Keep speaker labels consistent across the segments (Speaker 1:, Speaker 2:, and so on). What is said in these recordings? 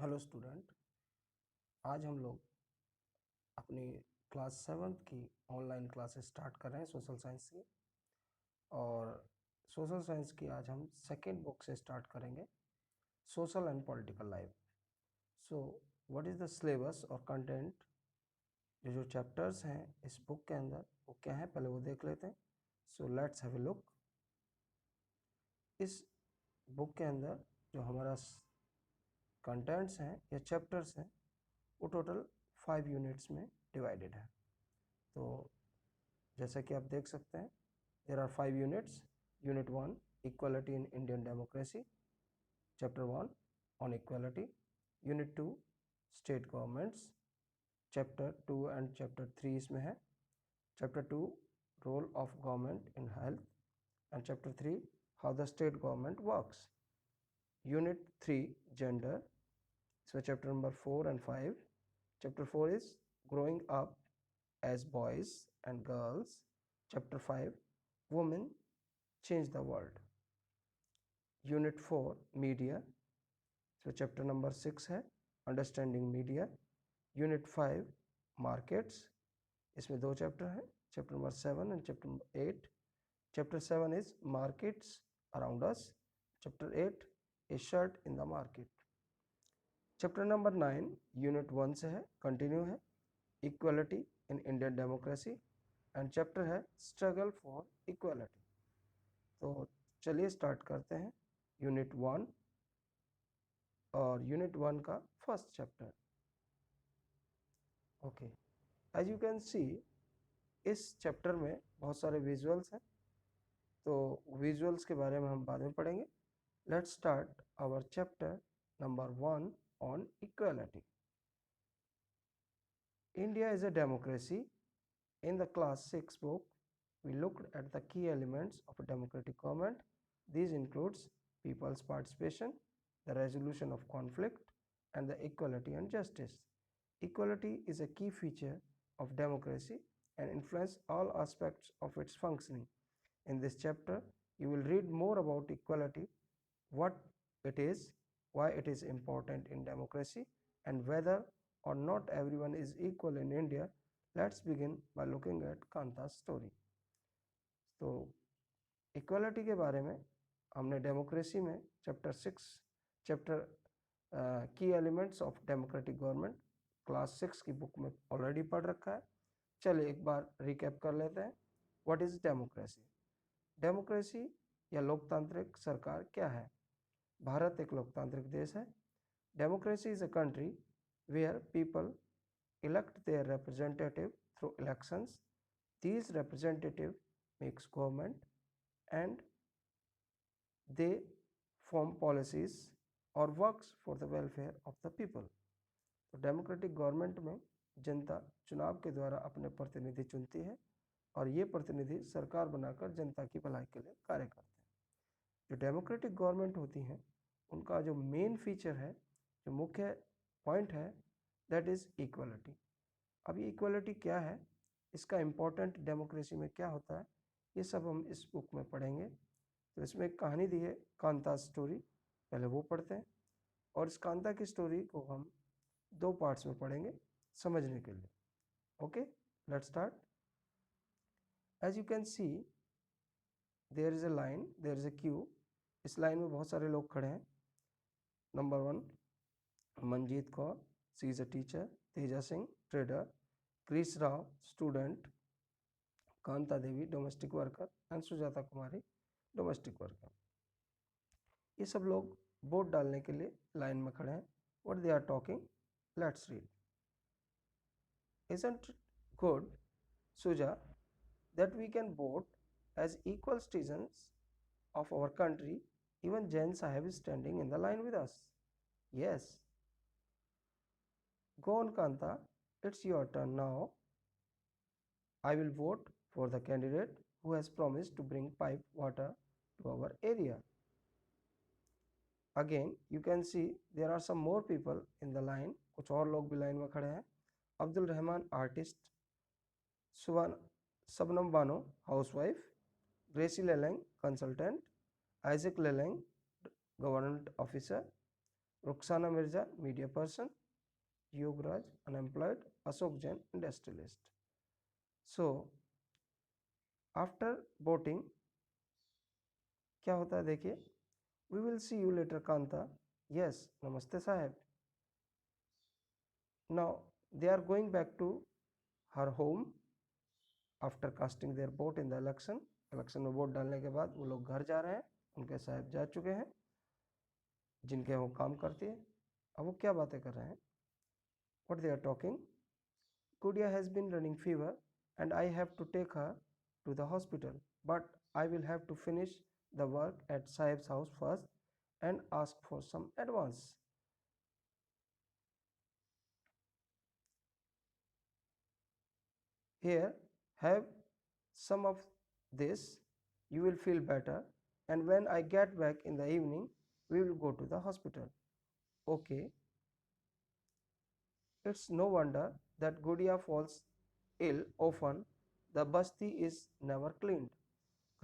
Speaker 1: Hello student. आज हम लोग अपनी क्लास 7th की ऑनलाइन क्लासेस स्टार्ट कर रहे हैं सोशल साइंस की। और सोशल साइंस की आज हम सेकेंड बुक से स्टार्ट करेंगे, social and political life. So what is the syllabus और कंटेंट, जो चैप्टर्स हैं इस बुक के अंदर वो क्या है, पहले वो देख लेते हैं। So let's have a look. इस बुक के अंदर जो हमारा कंटेंट्स हैं या चैप्टर्स हैं वो टोटल 5 यूनिट्स में डिवाइडेड है। तो जैसा कि आप देख सकते हैं, there are 5 units. Unit 1 equality in Indian democracy, chapter 1 on equality. Unit 2 state governments, chapter 2 and chapter 3 इसमें है। Chapter 2 role of government in health, and chapter 3 how the state government works. Unit 3 gender, इसमें chapter number 4 and 5. Chapter 4 is growing up as boys and girls. Chapter 5 women change the world. Unit 4 media, so chapter number 6 है understanding media. Unit 5 markets, इसमें दो chapter हैं, chapter number 7 and chapter number 8. Chapter 7 is markets around us. Chapter 8 is shirt in the market. Chapter number 9 unit 1 से है, continue है, equality in Indian democracy, and chapter है struggle for equality. तो चलिए start करते हैं unit 1 और unit 1 का first chapter. Okay, as you can see इस चैप्टर में बहुत सारे विजुअल्स हैं, तो विजुअल्स के बारे में हम बाद में पढ़ेंगे। Let's start our chapter number 1 on equality. India is a democracy. In the class 6 book, we looked at the key elements of a democratic government. These includes people's participation, the resolution of conflict, and the equality and justice. Equality is a key feature of democracy and influences all aspects of its functioning. In this chapter, you will read more about equality, what it is, why it is important in democracy, and whether or not everyone is equal in India. Let's begin by looking at Kanta's story. तो equality के बारे में हमने democracy में chapter की elements of democratic government class 6 की book में already पढ़ रखा है। चलिए एक बार रिकैप कर लेते हैं। What is democracy? डेमोक्रेसी या लोकतांत्रिक सरकार क्या है? भारत एक लोकतांत्रिक देश है। Democracy is a country where people elect their representative through elections. These representative makes government and they form policies or works for the welfare of the people. तो डेमोक्रेटिक गवर्नमेंट में जनता चुनाव के द्वारा अपने प्रतिनिधि चुनती है और ये प्रतिनिधि सरकार बनाकर जनता की भलाई के लिए कार्य करते हैं। जो डेमोक्रेटिक गवर्नमेंट होती हैं उनका जो मेन फीचर है, जो मुख्य पॉइंट है, दैट इज़ इक्वलिटी। अब ये इक्वलिटी क्या है, इसका इम्पोर्टेंट डेमोक्रेसी में क्या होता है, ये सब हम इस बुक में पढ़ेंगे। तो इसमें एक कहानी दी है, कांता स्टोरी, पहले वो पढ़ते हैं और इस कांता की स्टोरी को हम दो पार्ट्स में पढ़ेंगे समझने के लिए। Okay, let's start. As you can see there is a line, there is a queue. इस लाइन में बहुत सारे लोग खड़े हैं। Number 1 Manjeet Kaur, she is a teacher. Teja Singh trader, Chris Rao student, Kanta Devi domestic worker, and Sujata Kumari domestic worker. ये सब लोग वोट डालने के लिए लाइन में खड़े हैं। What they are talking, let's read. Isn't it good, Suja, that we can vote as equal citizens of our country? Even Jain Sahib is standing in the line with us. Yes. Go on, Kanta. It's your turn now. I will vote for the candidate who has promised to bring pipe water to our area. Again, you can see there are some more people in the line. कुछ और लोग भी line में खड़े हैं। Abdul Rahman artist, Shabnam Bano housewife, Gracy Leleng consultant, Isaac Leleng government officer, Ruxana Mirza, media person. Yograj, unemployed. Ashok Jain, industrialist. So, after voting, क्या होता है देखिए, we will see you later, Kanta. Yes, namaste sahib. Now they are going back to her home after casting their vote in the election. Election में vote डालने के बाद वो लोग घर जा रहे हैं, उनके साहब जा चुके हैं जिनके वो काम करती है. अब वो क्या बातें कर रहे हैं? What they are talking? Gudia has been running fever and I have to take her to the hospital, but I will have to finish the work at Sahib's house first and ask for some advance. Here, have some of this, you will feel better, and when I get back in the evening, we will go to the hospital. Okay, it's no wonder that Gudia falls ill often. The basti is never cleaned.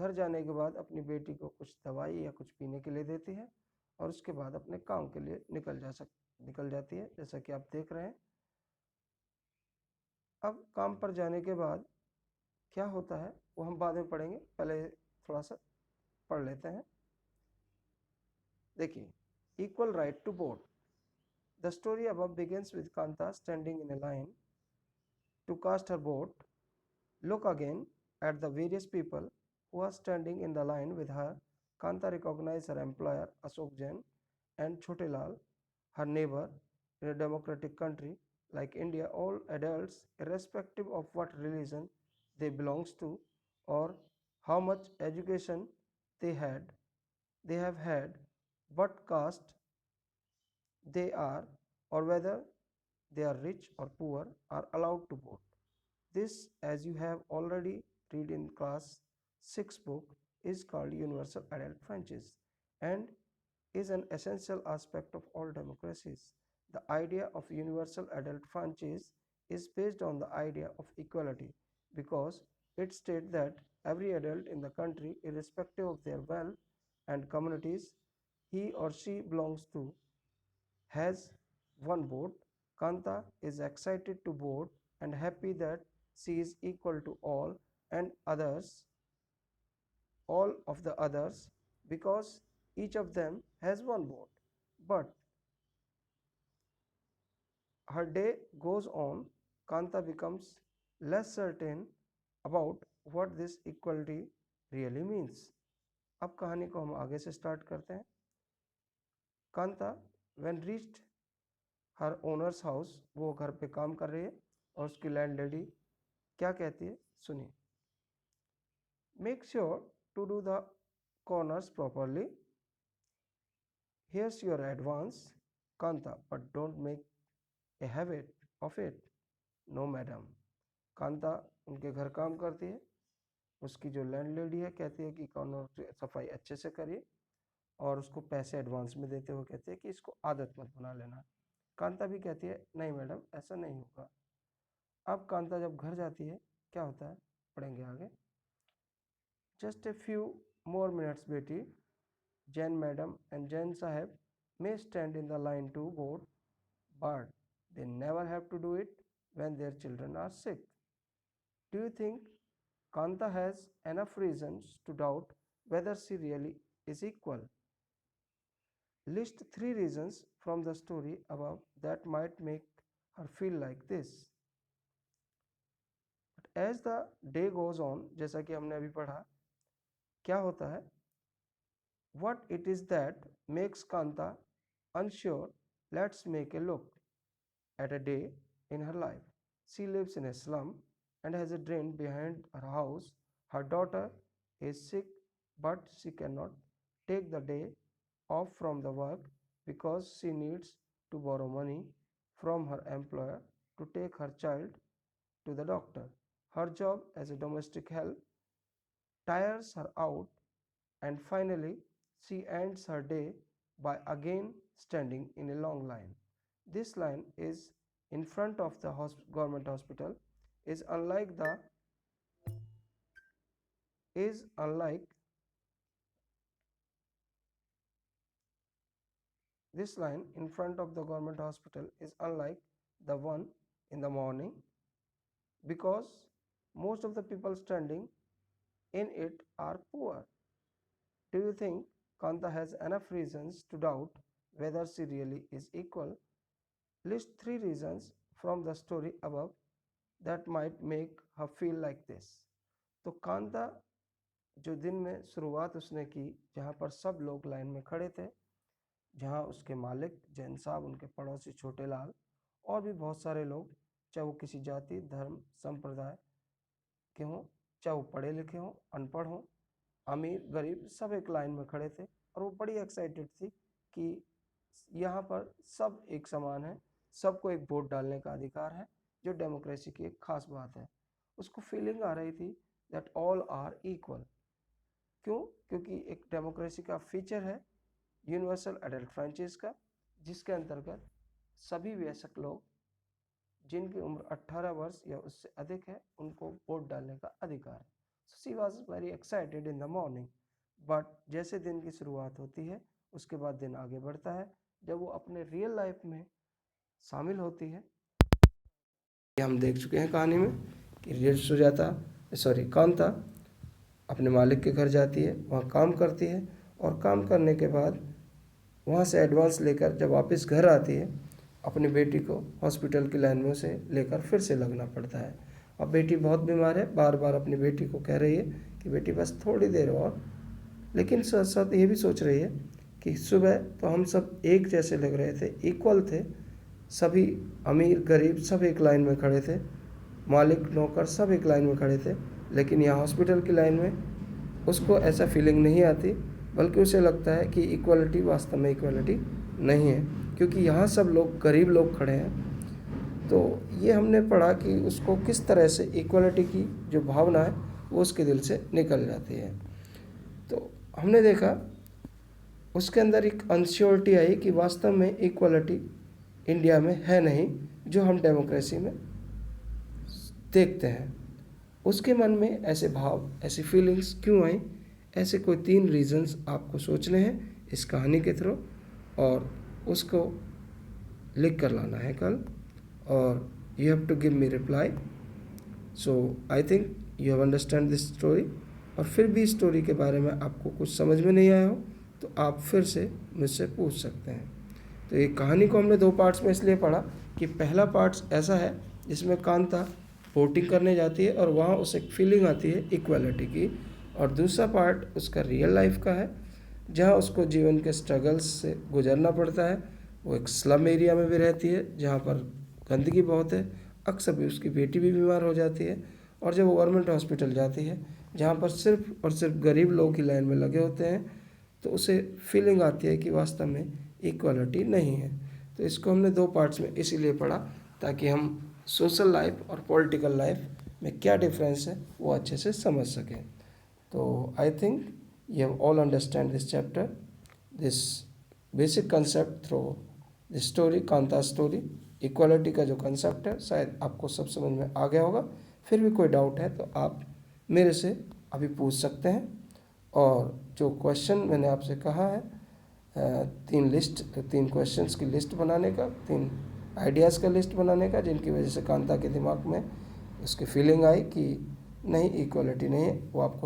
Speaker 1: घर जाने के बाद अपनी बेटी को कुछ दवाई या कुछ पीने के लिए देती है और उसके बाद अपने काम के लिए निकल जाती है, जैसा कि आप देख रहे हैं. अब काम पर जाने के बाद क्या होता है वो हम बाद में पढ़ेंगे, पहले थोड़ा सा पढ़ लेते हैं. देखिए, equal right to vote. The story above begins with Kanta standing in a line to cast her vote. Look again at the various people who are standing in the line with her. Kanta recognized her employer Ashok Jain and Chote Lal, her neighbor. In a democratic country like India, all adults, irrespective of what religion they belongs to or how much education they had, they have had, what caste they are, or whether they are rich or poor, are allowed to vote. This, as you have already read in class 6 book, is called universal adult franchise and is an essential aspect of all democracies. The idea of universal adult franchise is based on the idea of equality because it states that every adult in the country, irrespective of their wealth and communities he or she belongs to, has one vote. Kanta is excited to vote and happy that she is equal to and others, all of the others, because each of them has one vote. But her day goes on, Kanta becomes less certain about what this equality really means. अब कहानी को हम आगे से start करते हैं. Kanta when reached her owner's house, वो घर पे काम कर रही है और उसकी लैंडलेडी क्या कहती है सुनिए. Make sure to do the corners properly. Here's your advance, Kanta, but don't make a habit of it. No, madam. Kanta उनके घर काम करती है. उसकी जो लैंडलेडी है कहती है कि कॉर्नर सफाई अच्छे से करिए और उसको पैसे एडवांस में देते हुए कहते हैं कि इसको आदत मत बना लेना. कांता भी कहती है नहीं मैडम, ऐसा नहीं होगा. अब कांता जब घर जाती है क्या होता है पढ़ेंगे आगे. Just a few more minutes बेटी. जैन मैडम एंड जैन साहब may stand in the line to vote, but they never have to do it when their children are sick. Do you think Kanta has enough reasons to doubt whether she really is equal? List 3 reasons from the story above that might make her feel like this. But as the day goes on, जैसा कि हमने अभी पढ़ा, क्या होता है? What it is that makes Kanta unsure? Let's make a look at a day in her life. She lives in a slum and has a drain behind her house. Her daughter is sick, but she cannot take the day off from the work because she needs to borrow money from her employer to take her child to the doctor. Her job as a domestic help tires her out, and finally, she ends her day by again standing in a long line. This line is in front of the government hospital is unlike This line in front of the government hospital is unlike the one in the morning because most of the people standing in it are poor. Do you think Kanta has enough reasons to doubt whether she really is equal? List 3 reasons from the story above that might make her feel like this. तो कांता जो दिन में शुरुआत उसने की जहाँ पर सब लोग लाइन में खड़े थे, जहाँ उसके मालिक जैन साहब, उनके पड़ोसी छोटे लाल और भी बहुत सारे लोग, चाहे वो किसी जाति धर्म संप्रदाय के हों, चाहे वो पढ़े लिखे हों अनपढ़ हों, अमीर गरीब, सब एक लाइन में खड़े थे और वो बड़ी एक्साइटेड थी कि यहाँ पर सब एक समान है, सबको एक वोट डालने का अधिकार है, जो डेमोक्रेसी की एक खास बात है। उसको फीलिंग आ रही थी दैट ऑल आर इक्वल। क्यों? क्योंकि एक डेमोक्रेसी का फीचर है यूनिवर्सल एडल्ट फ्रेंचाइज का, जिसके अंतर्गत सभी वयस्क लोग जिनकी उम्र 18 वर्ष या उससे अधिक है उनको वोट डालने का अधिकार है। So she was very excited in the morning, but जैसे दिन की शुरुआत होती है उसके बाद दिन आगे बढ़ता है, जब वो अपने रियल लाइफ में शामिल होती है। ये हम देख चुके हैं कहानी में कि कांता अपने मालिक के घर जाती है, वहाँ काम करती है और काम करने के बाद वहाँ से एडवांस लेकर जब वापस घर आती है, अपनी बेटी को हॉस्पिटल की लाइन में उसे लेकर फिर से लगना पड़ता है। अब बेटी बहुत बीमार है, बार बार अपनी बेटी को कह रही है कि बेटी बस थोड़ी देर और, लेकिन साथ साथ ये भी सोच रही है कि सुबह तो हम सब एक जैसे लग रहे थे, इक्वल थे, सभी अमीर गरीब सब एक लाइन में खड़े थे, मालिक नौकर सब एक लाइन में खड़े थे, लेकिन यहाँ हॉस्पिटल की लाइन में उसको ऐसा फीलिंग नहीं आती, बल्कि उसे लगता है कि इक्वलिटी वास्तव में इक्वलिटी नहीं है, क्योंकि यहाँ सब लोग गरीब लोग खड़े हैं। तो ये हमने पढ़ा कि उसको किस तरह से इक्वलिटी की जो भावना है वो उसके दिल से निकल जाती है। तो हमने देखा उसके अंदर एक अनश्योरिटी आई कि वास्तव में इक्वलिटी इंडिया में है नहीं, जो हम डेमोक्रेसी में देखते हैं। उसके मन में ऐसे भाव, ऐसी फीलिंग्स क्यों आई? ऐसे कोई 3 रीजंस आपको सोचने हैं इस कहानी के थ्रू और उसको लिख कर लाना है कल, और you have to give me reply. So I think you have understand this story. और फिर भी स्टोरी के बारे में आपको कुछ समझ में नहीं आया हो तो आप फिर से मुझसे पूछ सकते हैं। तो ये कहानी को हमने 2 पार्ट्स में इसलिए पढ़ा कि पहला पार्ट्स ऐसा है जिसमें कांता वोटिंग करने जाती है और वहाँ उसे एक फीलिंग आती है इक्वालिटी की, और दूसरा पार्ट उसका रियल लाइफ का है जहाँ उसको जीवन के स्ट्रगल्स से गुजरना पड़ता है। वो एक स्लम एरिया में भी रहती है जहाँ पर गंदगी बहुत है, अक्सर भी उसकी बेटी भी बीमार हो जाती है, और जब वो गवर्नमेंट हॉस्पिटल जाती है जहाँ पर सिर्फ और सिर्फ गरीब लोग ही लाइन में लगे होते हैं, तो उसे फीलिंग आती है कि वास्तव में इक्वालिटी नहीं है। तो इसको हमने 2 पार्ट्स में इसीलिए पढ़ा ताकि हम सोशल लाइफ और पॉलिटिकल लाइफ में क्या डिफरेंस है वो अच्छे से समझ सकें। तो I think you have all understand this chapter, this basic concept through the story, Kanta story. Equality का जो कंसेप्ट है शायद आपको सब समझ में आ गया होगा। फिर भी कोई डाउट है तो आप मेरे से अभी पूछ सकते हैं। और जो क्वेश्चन मैंने आपसे कहा है 3 क्वेश्चंस की लिस्ट बनाने का, 3 आइडियाज़ का लिस्ट बनाने का, जिनकी वजह से कांता के दिमाग में उसकी फीलिंग आई कि नहीं इक्वालिटी नहीं है, वो आपको